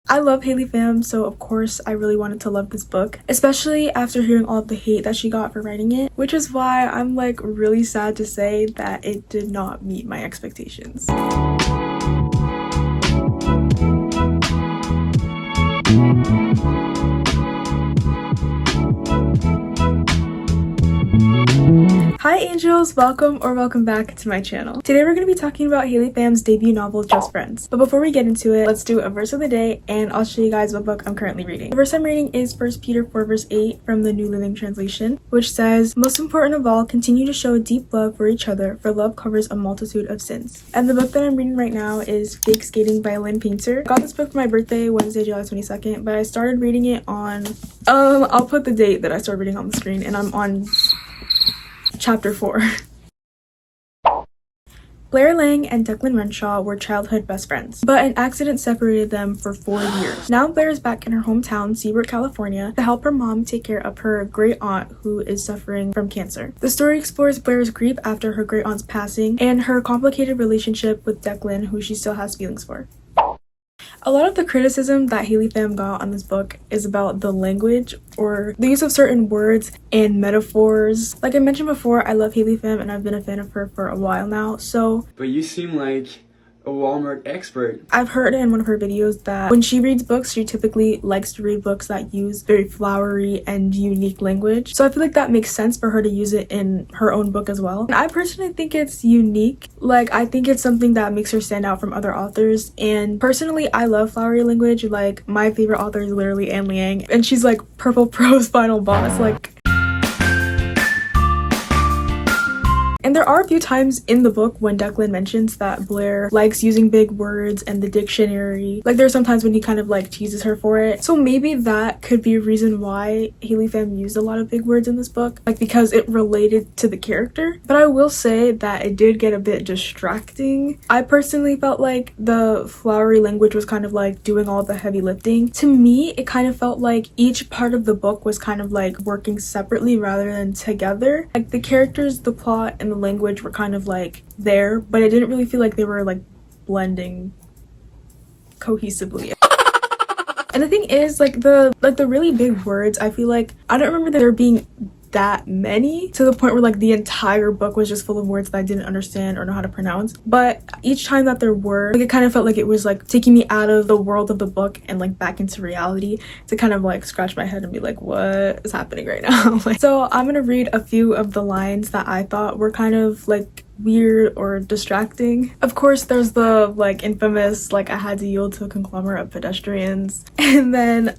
I love Haley Pham, so of course I really wanted to love this book, especially after hearing all of the hate that she got for writing it, which is why I'm like really sad to say that it did not meet my expectations. Hi angels, welcome back to my channel. Today we're going to be talking about Haley Pham's debut novel, Just Friends. But before we get into it, let's do a verse of the day and I'll show you guys what book I'm currently reading. The verse I'm reading is 1 Peter 4 verse 8 from the New Living Translation, which says, "Most important of all, continue to show deep love for each other, for love covers a multitude of sins." And the book that I'm reading right now is Fake Skating by Haley Pham. I got this book for my birthday, Wednesday, July 22nd, but I started reading it on, I'll put the date that I started reading on the screen, and I'm on Chapter 4. Blair Lang and Declan Renshaw were childhood best friends, but an accident separated them for 4 years. Now Blair is back in her hometown, Seabrook, California, to help her mom take care of her great aunt who is suffering from cancer. The story explores Blair's grief after her great aunt's passing and her complicated relationship with Declan, who she still has feelings for. A lot of the criticism that Haley Pham got on this book is about the language or the use of certain words and metaphors. Like I mentioned before, I love Haley Pham and I've been a fan of her for a while now, so... But you seem like a Walmart expert. I've heard in one of her videos that when she reads books, she typically likes to read books that use very flowery and unique language. So I feel like that makes sense for her to use it in her own book as well. And I personally think it's unique. Like, I think it's something that makes her stand out from other authors. And personally, I love flowery language. Like, my favorite author is literally Anne Liang. And she's like Purple Prose final boss. Like, and there are a few times in the book when Declan mentions that Blair likes using big words and the dictionary. Like there are some times when he kind of like teases her for it. So maybe that could be a reason why Haley Pham used a lot of big words in this book, like because it related to the character. But I will say that it did get a bit distracting. I personally felt like the flowery language was kind of like doing all the heavy lifting. To me, it kind of felt like each part of the book was kind of like working separately rather than together. Like the characters, the plot, and the language were kind of like there, but it didn't really feel like they were like blending cohesively. And the thing is, like the really big words, I feel like I don't remember there being that many to the point where like the entire book was just full of words that I didn't understand or know how to pronounce. But each time that there were, like, it kind of felt like it was like taking me out of the world of the book and like back into reality to kind of like scratch my head and be like, what is happening right now? Like, so I'm gonna read a few of the lines that I thought were kind of like weird or distracting. Of course, there's the like infamous like "I had to yield to a conglomerate of pedestrians." And then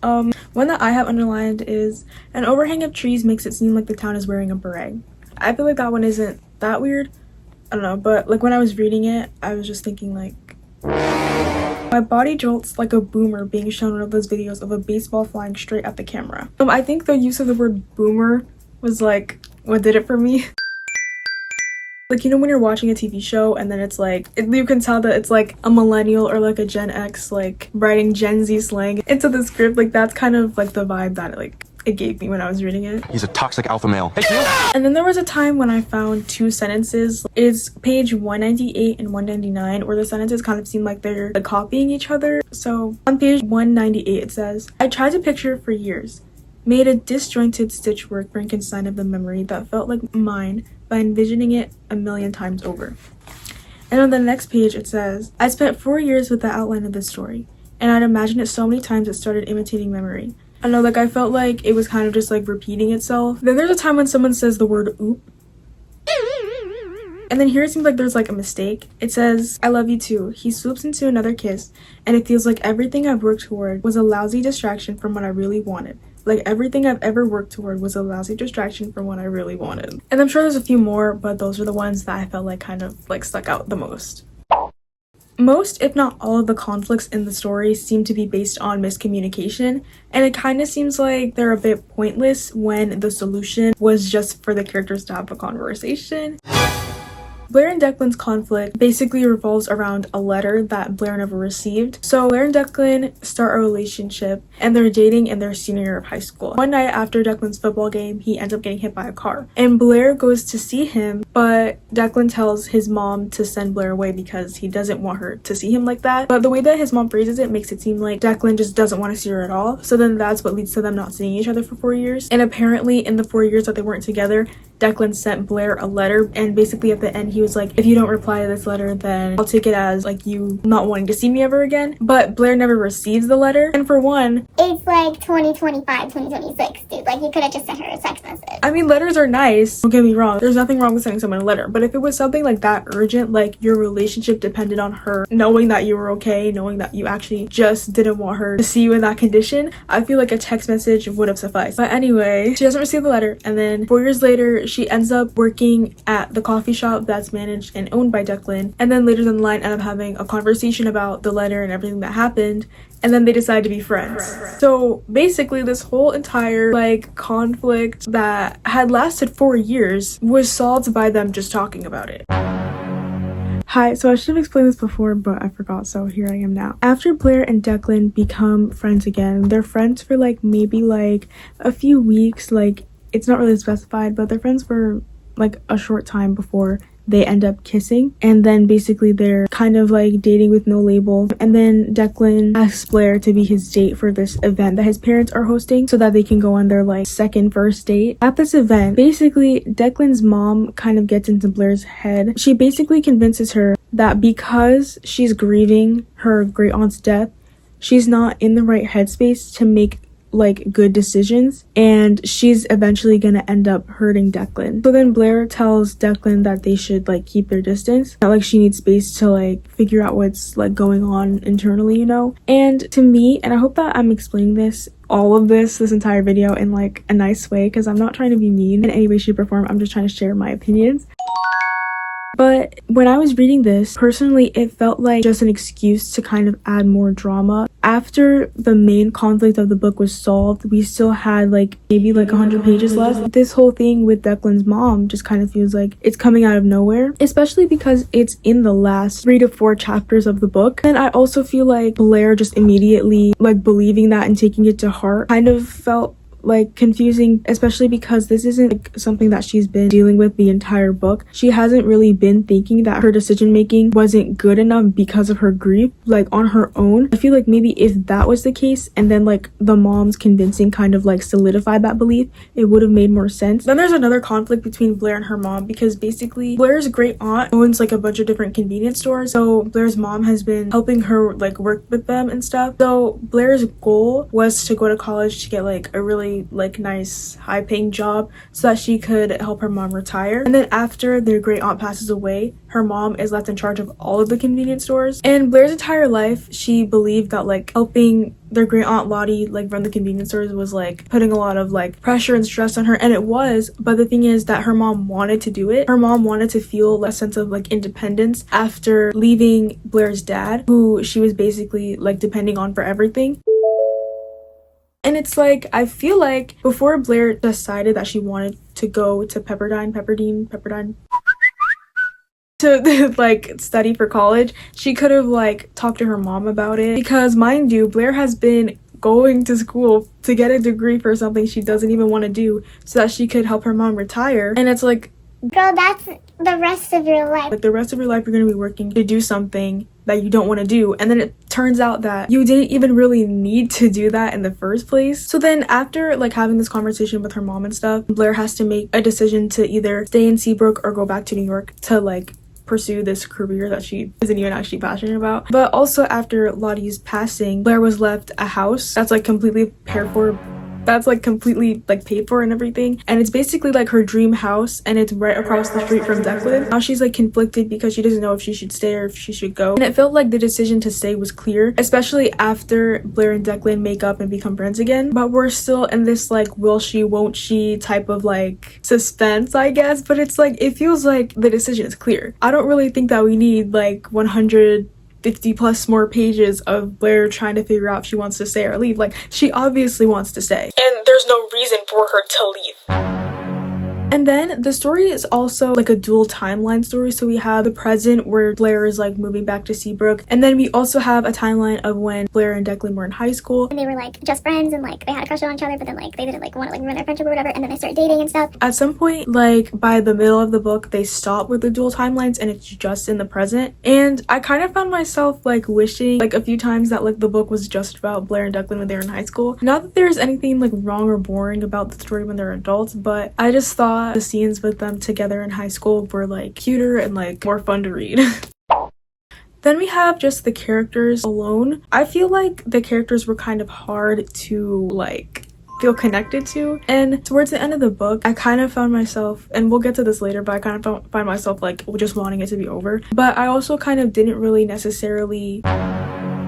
one that I have underlined is "An overhang of trees makes it seem like the town is wearing a beret." I feel like that one isn't that weird. I don't know, but like when I was reading it, I was just thinking like, my body jolts like a boomer being shown one of those videos of a baseball flying straight at the camera. I think the use of the word boomer was like what did it for me. Like, you know when you're watching a TV show and then it's like, you can tell that it's like a millennial or like a Gen X like writing Gen Z slang into the script. Like that's kind of like the vibe that like it gave me when I was reading it. He's a toxic alpha male. And then there was a time when I found two sentences. It's page 198 and 199 where the sentences kind of seem like they're like copying each other. So on page 198 it says, "I tried to picture for years, made a disjointed stitchwork Frankenstein of the memory that felt like mine by envisioning it a million times over." And on the next page it says, "I spent 4 years with the outline of this story, and I'd imagined it so many times it started imitating memory." I know, like I felt like it was kind of just like repeating itself. Then there's a time when someone says the word oop. And then here it seems like there's like a mistake. It says, "I love you too." He swoops into another kiss, and it feels like everything I've worked toward was a lousy distraction from what I really wanted. Like everything I've ever worked toward was a lousy distraction from what I really wanted. And I'm sure there's a few more, but those are the ones that I felt like kind of like stuck out the most. Most, if not all, of the conflicts in the story seem to be based on miscommunication, and it kind of seems like they're a bit pointless when the solution was just for the characters to have a conversation. Blair and Declan's conflict basically revolves around a letter that Blair never received. So Blair and Declan start a relationship and they're dating in their senior year of high school. One night after Declan's football game, he ends up getting hit by a car. And Blair goes to see him, but Declan tells his mom to send Blair away because he doesn't want her to see him like that. But the way that his mom phrases it makes it seem like Declan just doesn't want to see her at all. So then that's what leads to them not seeing each other for 4 years. And apparently in the 4 years that they weren't together, Declan sent Blair a letter, and basically at the end he was like, if you don't reply to this letter, then I'll take it as like you not wanting to see me ever again. But Blair never receives the letter, and for one, it's like 2025, 2026, dude. Like, you could have just sent her a text message. I mean, letters are nice, don't get me wrong, there's nothing wrong with sending someone a letter, but if it was something like that urgent, like your relationship depended on her knowing that you were okay, knowing that you actually just didn't want her to see you in that condition, I feel like a text message would have sufficed. But anyway, she doesn't receive the letter, and then 4 years later she ends up working at the coffee shop that's managed and owned by Declan, and then later down the line end up having a conversation about the letter and everything that happened, and then they decide to be friends. So basically this whole entire like conflict that had lasted 4 years was solved by them just talking about it. Hi, so I should have explained this before, but I forgot, so here I am now. After Blair and Declan become friends again, they're friends for like maybe like a few weeks, like it's not really specified, but they're friends for like a short time before they end up kissing, and then basically they're kind of like dating with no label, and then Declan asks Blair to be his date for this event that his parents are hosting so that they can go on their like second first date. At this event, basically Declan's mom kind of gets into Blair's head. She basically convinces her that because she's grieving her great aunt's death, she's not in the right headspace to make like good decisions, and she's eventually gonna end up hurting Declan. So then Blair tells Declan that they should like keep their distance, that like she needs space to like figure out what's like going on internally, you know. And to me, and I hope that I'm explaining all of this entire video in like a nice way, because I'm not trying to be mean in any way, shape, or form. I'm just trying to share my opinions. But when I was reading this, personally, it felt like just an excuse to kind of add more drama. After the main conflict of the book was solved, we still had like maybe like 100 pages left. This whole thing with Declan's mom just kind of feels like it's coming out of nowhere, especially because it's in the last 3 to 4 chapters of the book. And I also feel like Blair just immediately like believing that and taking it to heart kind of felt like confusing, especially because this isn't like something that she's been dealing with the entire book. She hasn't really been thinking that her decision making wasn't good enough because of her grief, like on her own. I feel like maybe if that was the case, and then like the mom's convincing kind of like solidified that belief, it would have made more sense. Then there's another conflict between Blair and her mom, because basically Blair's great aunt owns like a bunch of different convenience stores, so Blair's mom has been helping her like work with them and stuff. So Blair's goal was to go to college to get like a really like nice high paying job so that she could help her mom retire. And then after their great aunt passes away, her mom is left in charge of all of the convenience stores. And Blair's entire life, she believed that like helping their great aunt Lottie like run the convenience stores was like putting a lot of like pressure and stress on her, and it was. But the thing is that her mom wanted to do it. Her mom wanted to feel a sense of like independence after leaving Blair's dad, who she was basically like depending on for everything. And it's like, I feel like before Blair decided that she wanted to go to Pepperdine to like study for college, she could have like talked to her mom about it, because mind you, Blair has been going to school to get a degree for something she doesn't even want to do so that she could help her mom retire. And it's like, girl, that's the rest of your life. Like the rest of your life you're going to be working to do something that you don't want to do, and then it turns out that you didn't even really need to do that in the first place. So then after like having this conversation with her mom and stuff, Blair has to make a decision to either stay in Seabrook or go back to New York to like pursue this career that she isn't even actually passionate about. But also after Lottie's passing, Blair was left a house that's like completely paid for, paid for and everything, and it's basically like her dream house, and it's right across the street from Declan. Now she's like conflicted because she doesn't know if she should stay or if she should go, and it felt like the decision to stay was clear, especially after Blair and Declan make up and become friends again. But we're still in this like will she won't she type of like suspense, I guess. But it's like, it feels like the decision is clear. I don't really think that we need like 150 plus more pages of Blair trying to figure out if she wants to stay or leave. Like, she obviously wants to stay, and there's no reason for her to leave. And then the story is also like a dual timeline story. So we have the present where Blair is like moving back to Seabrook, and then we also have a timeline of when Blair and Declan were in high school. And they were like just friends and like they had a crush on each other, but then like they didn't like want to like ruin their friendship or whatever, and then they started dating and stuff. At some point, like by the middle of the book, they stop with the dual timelines and it's just in the present. And I kind of found myself like wishing like a few times that like the book was just about Blair and Declan when they were in high school. Not that there's anything like wrong or boring about the story when they're adults, but I just thought the scenes with them together in high school were like cuter and like more fun to read. Then we have just the characters alone. I feel like the characters were kind of hard to like feel connected to, and towards the end of the book I kind of found myself, and we'll get to this later, but I kind of find myself like just wanting it to be over. But I also kind of didn't really necessarily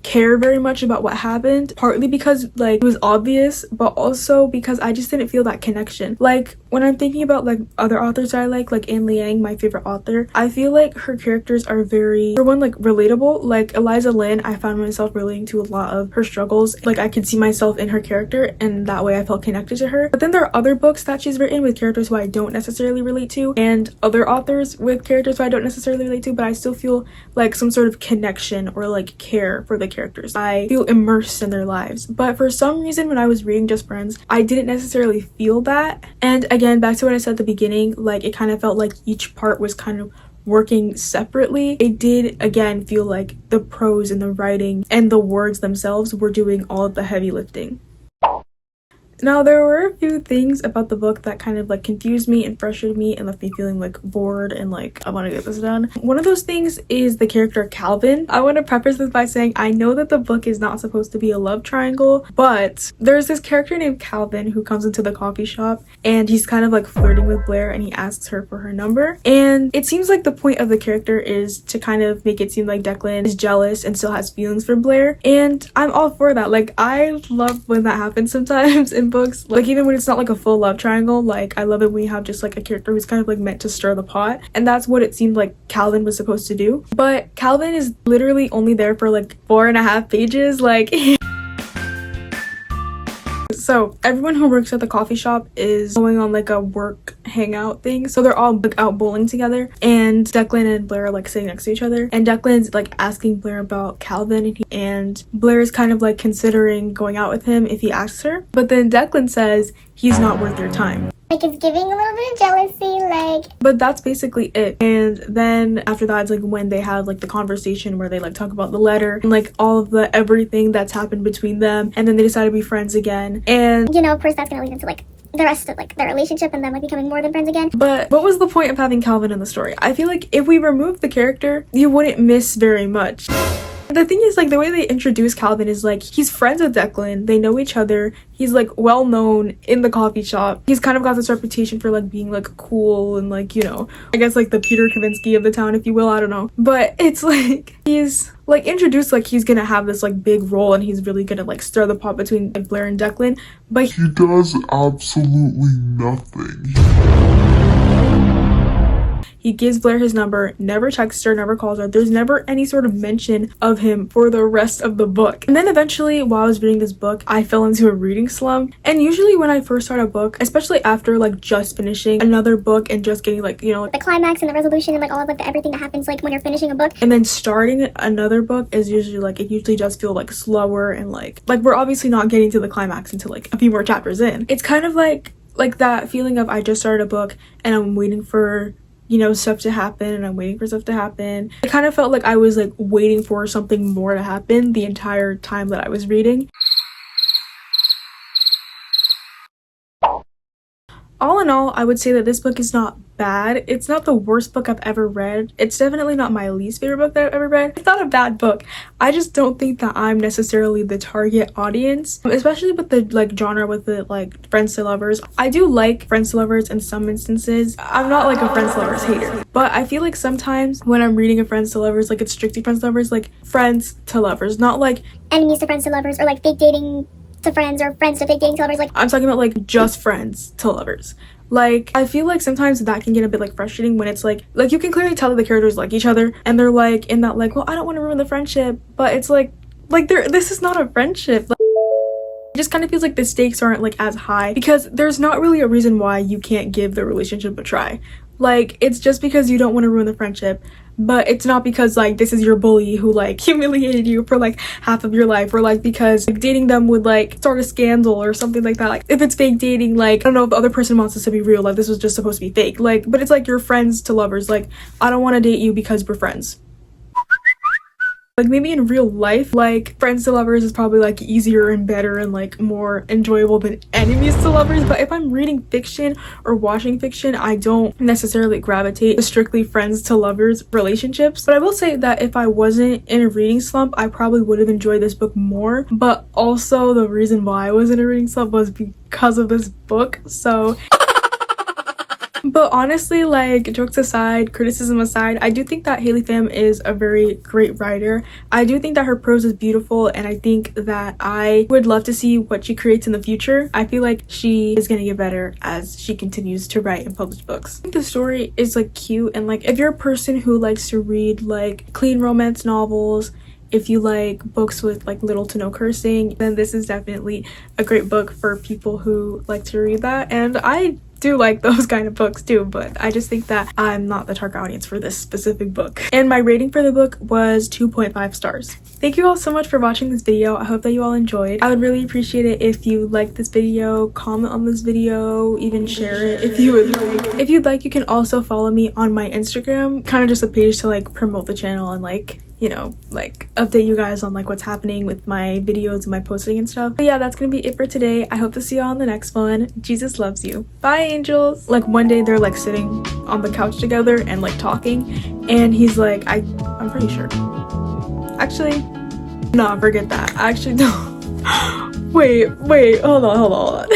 care very much about what happened, partly because like it was obvious, but also because I just didn't feel that connection. Like when I'm thinking about like other authors I like Anne Liang, my favorite author, I feel like her characters are very, for one, like relatable. Like Eliza Lynn, I found myself relating to a lot of her struggles. Like I could see myself in her character, and that way I felt connected to her. But then there are other books that she's written with characters who I don't necessarily relate to, and other authors with characters who I don't necessarily relate to, but I still feel like some sort of connection or like care for the characters. I feel immersed in their lives. But for some reason when I was reading Just Friends, I didn't necessarily feel that. And again, back to what I said at the beginning, like it kind of felt like each part was kind of working separately. It did again feel like the prose and the writing and the words themselves were doing all of the heavy lifting. Now, there were a few things about the book that kind of like confused me and frustrated me and left me feeling like bored and like I want to get this done. One of those things is the character Calvin. I want to preface this by saying I know that the book is not supposed to be a love triangle, but there's this character named Calvin who comes into the coffee shop and he's kind of like flirting with Blair, and he asks her for her number. And it seems like the point of the character is to kind of make it seem like Declan is jealous and still has feelings for Blair, and I'm all for that. Like I love when that happens sometimes in books, like even when it's not like a full love triangle. Like I love it when you have just like a character who's kind of like meant to stir the pot, and that's what it seemed like Calvin was supposed to do. But Calvin is literally only there for like 4.5 pages. Like so everyone who works at the coffee shop is going on like a work hangout thing, so they're all like out bowling together, and Declan and Blair are like sitting next to each other, and Declan's like asking Blair about Calvin, and Blair is kind of like considering going out with him if he asks her, but then Declan says he's not worth your time. Like it's giving a little bit of jealousy, like. But that's basically it. And then after that, it's like when they have like the conversation where they like talk about the letter and like all of the everything that's happened between them, and then they decide to be friends again. And You know, of course that's gonna lead into like the rest of like their relationship and them like becoming more than friends again. But what was the point of having Calvin in the story? I feel like if we removed the character, you wouldn't miss very much. The thing is, like, the way they introduce Calvin is like he's friends with Declan, they know each other, he's like well known in the coffee shop, he's kind of got this reputation for like being like cool and like, you know, I guess like the Peter Kavinsky of the town, if you will, I don't know. But it's like he's like introduced like he's gonna have this like big role and he's really gonna like stir the pot between like Blair and Declan, but he does absolutely nothing. he gives Blair his number, never texts her, never calls her. There's never any sort of mention of him for the rest of the book. And then eventually, while I was reading this book, I fell into a reading slump. And usually when I first start a book, especially after like just finishing another book and just getting like, you know, The climax and the resolution and like all of like the everything that happens like when you're finishing a book. and then starting another book is usually like, it usually does feel like slower and like we're obviously not getting to the climax until like a few more chapters in. It's kind of like that feeling of I just started a book and I'm waiting for, you know, stuff to happen, and I'm waiting for stuff to happen. It kind of felt like I was like waiting for something more to happen the entire time that I was reading. All in all, I would say that this book is not bad. It's not the worst book I've ever read. It's definitely not my least favorite book that I've ever read. It's not a bad book. I just don't think that I'm necessarily the target audience, especially with the like genre with the like friends to lovers. I do like friends to lovers in some instances. I'm not like a friends to lovers hater, but I feel like sometimes when I'm reading a friends to lovers, like it's strictly friends to lovers, like friends to lovers, not like Enemies to friends to lovers, or like fake dating to friends, or friends to fake dating to lovers. Like I'm talking about like just friends to lovers. Like I feel like sometimes that can get a bit like frustrating when it's like you can clearly tell that the characters like each other and they're like in that like, well, I don't want to ruin the friendship, but it's like this is not a friendship. Like, just kind of feels like the stakes aren't like as high because there's not really a reason why you can't give the relationship a try. Like, it's just because you don't want to ruin the friendship, but it's not because like this is your bully who like humiliated you for like half of your life, or like because like dating them would like start a scandal or something like that. Like, if it's fake dating, like I don't know if the other person wants this to be real, like this was just supposed to be fake, like, but it's like you're friends to lovers. Like, I don't want to date you because we're friends. Like, maybe in real life, like, friends to lovers is probably like easier and better and like more enjoyable than enemies to lovers. But if I'm reading fiction or watching fiction, I don't necessarily gravitate to strictly friends to lovers relationships. But I will say that if I wasn't in a reading slump, I probably would have enjoyed this book more. But also the reason why I was in a reading slump was because of this book. So but honestly, like, jokes aside, criticism aside, I do think that Haley Pham is a very great writer. I do think that her prose is beautiful, and I think that I would love to see what she creates in the future. I feel like she is gonna get better as she continues to write and publish books. I think the story is like cute, and like if you're a person who likes to read like clean romance novels, if you like books with like little to no cursing, then this is definitely a great book for people who like to read that. And I do like those kind of books too, but I just think that I'm not the target audience for this specific book. And my rating for the book was 2.5 stars. Thank you all so much for watching this video. I hope that you all enjoyed. I would really appreciate it if you liked this video, comment on this video, even share it if you would like. If you'd like, you can also follow me on my Instagram, kind of just a page to like promote the channel and like, you know, like update you guys on like what's happening with my videos and my posting and stuff. But yeah, that's gonna be it for today. I hope to see you all in the next one. Jesus loves you. Bye, angels. Like, one day they're like sitting on the couch together and like talking, and he's like, I'm pretty sure. Actually, no, forget that. I actually don't. Wait, hold on.